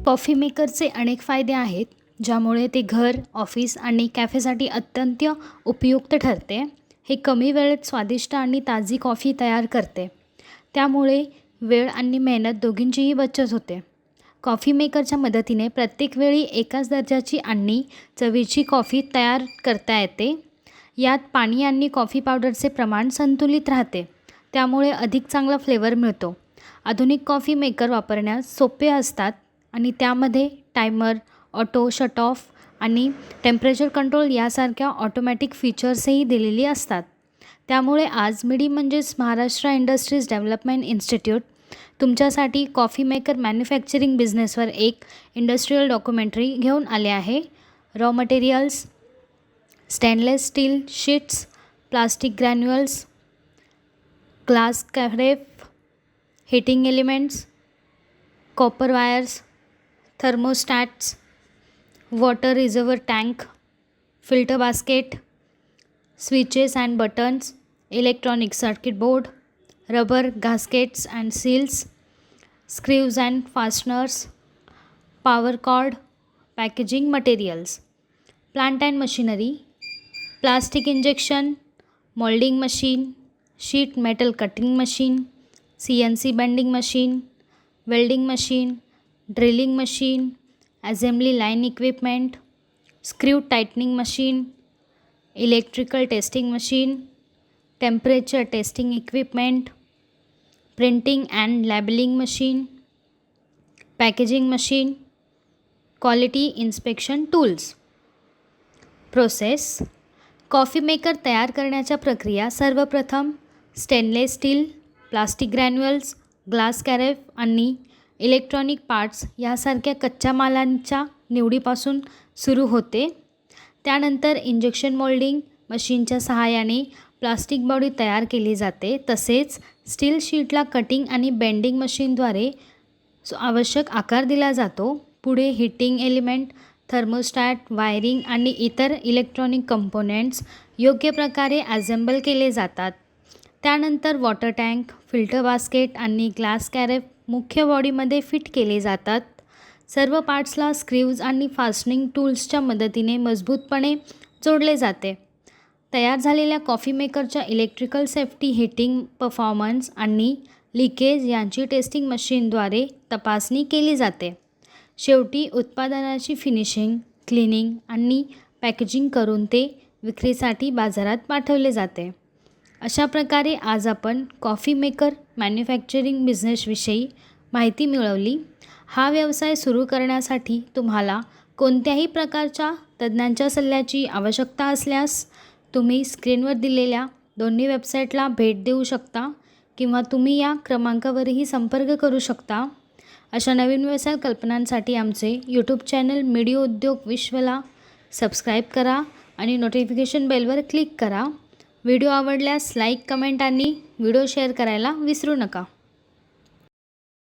Coffee मेकरचे अनेक फायदे आहेत, ज्यामुळे ते घर, ऑफिस आणि कॅफेसाठी अत्यंत उपयुक्त ठरते. हे कमी वेळेत स्वादिष्ट आणि ताजी कॉफी तयार करते, त्यामुळे वेळ आणि मेहनत दोघींचीही बचत होते. कॉफी मेकरच्या मदतीने प्रत्येक वेळी एकाच दर्जाची आणि चवीची कॉफी तयार करता येते. यात पाणी आणि कॉफी पावडरचे प्रमाण संतुलित राहते, त्यामुळे अधिक चांगला फ्लेवर मिळतो. आधुनिक कॉफी मेकर वापरण्यास सोपे असतात आणि त्यामध्ये टायमर, ऑटो शट ऑफ आणि टेम्परेचर कंट्रोल यासारख्या ऑटोमॅटिक फीचर्सही दिलेली असतात. त्यामुळे आज मिडी म्हणजेच महाराष्ट्र इंडस्ट्रीज डेव्हलपमेंट इन्स्टिट्यूट तुमच्यासाठी कॉफी मेकर मॅन्युफॅक्चरिंग बिझनेसवर एक इंडस्ट्रियल डॉक्युमेंटरी घेऊन आले आहे. Raw materials: stainless steel sheets, plastic granules, glass carafe, heating elements, copper wires, thermostats, water reservoir tank, filter basket, switches and buttons, electronic circuit board, rubber gaskets and seals, screws and fasteners, power cord, packaging materials, plant and machinery, plastic injection moulding machine, sheet metal cutting machine, CNC bending machine, welding machine, drilling machine, assembly line equipment, screw tightening machine, electrical testing machine, temperature testing equipment, printing and labelling machine, packaging machine, quality inspection tools. Process: coffee maker तयार करण्याच्या प्रक्रिया: सर्वप्रथम stainless steel, plastic granules, glass carafe आणि electronic parts यासारख्या कच्च्या मालांच्या निवडीपासून सुरू होते. त्यानंतर इंजेक्शन मोल्डिंग मशीनच्या सहाय्याने प्लास्टिक बॉडी तयार केली जाते. तसेच स्टील शीटला कटिंग आणि बेंडिंग मशीनद्वारे आवश्यक आकार दिला जातो. पुढे हीटिंग एलिमेंट, थर्मोस्टॅट, वायरिंग आणि इतर इलेक्ट्रॉनिक कंपोनेंट्स योग्य प्रकारे असेंबल केले जातात. त्यानंतर वॉटर टँक, फिल्टर बास्केट आणि ग्लास कॅरेफ मुख्य बॉडीमध्ये फिट केले जातात. सर्व पार्ट्सला स्क्रीव्ज आणि फास्टनिंग टूल्सच्या मदतीने मजबूतपणे जोडले जाते. तयार झालेल्या कॉफी मेकरच्या इलेक्ट्रिकल सेफ्टी, हीटिंग परफॉर्मन्स आणि लीकेज यांची टेस्टिंग मशीनद्वारे तपासणी केली जाते. शेवटी उत्पादनाची फिनिशिंग, क्लिनिंग आणि पॅकेजिंग करून ते विक्रीसाठी बाजारात पाठवले जाते. अशा प्रकारे आज आपण कॉफी मेकर मॅन्युफॅक्चरिंग बिझनेसविषयी माहिती मिळवली. हा व्यवसाय सुरू करण्यासाठी तुम्हाला कोणत्याही प्रकारच्या तज्ज्ञांच्या सल्ल्याची आवश्यकता असल्यास तुम्ही स्क्रीनवर दिलेल्या दोन्ही वेबसाईटला भेट देऊ शकता किंवा तुम्ही या क्रमांकावरही संपर्क करू शकता. अशा नवीन व्यवसाय कल्पनांसाठी आमचे यूट्यूब चॅनल मिडी उद्योग विश्वला सबस्क्राईब करा आणि नोटिफिकेशन बेलवर क्लिक करा. व्हिडिओ आवडल्यास लाईक, कमेंट आणि व्हिडिओ शेअर करायला विसरू नका.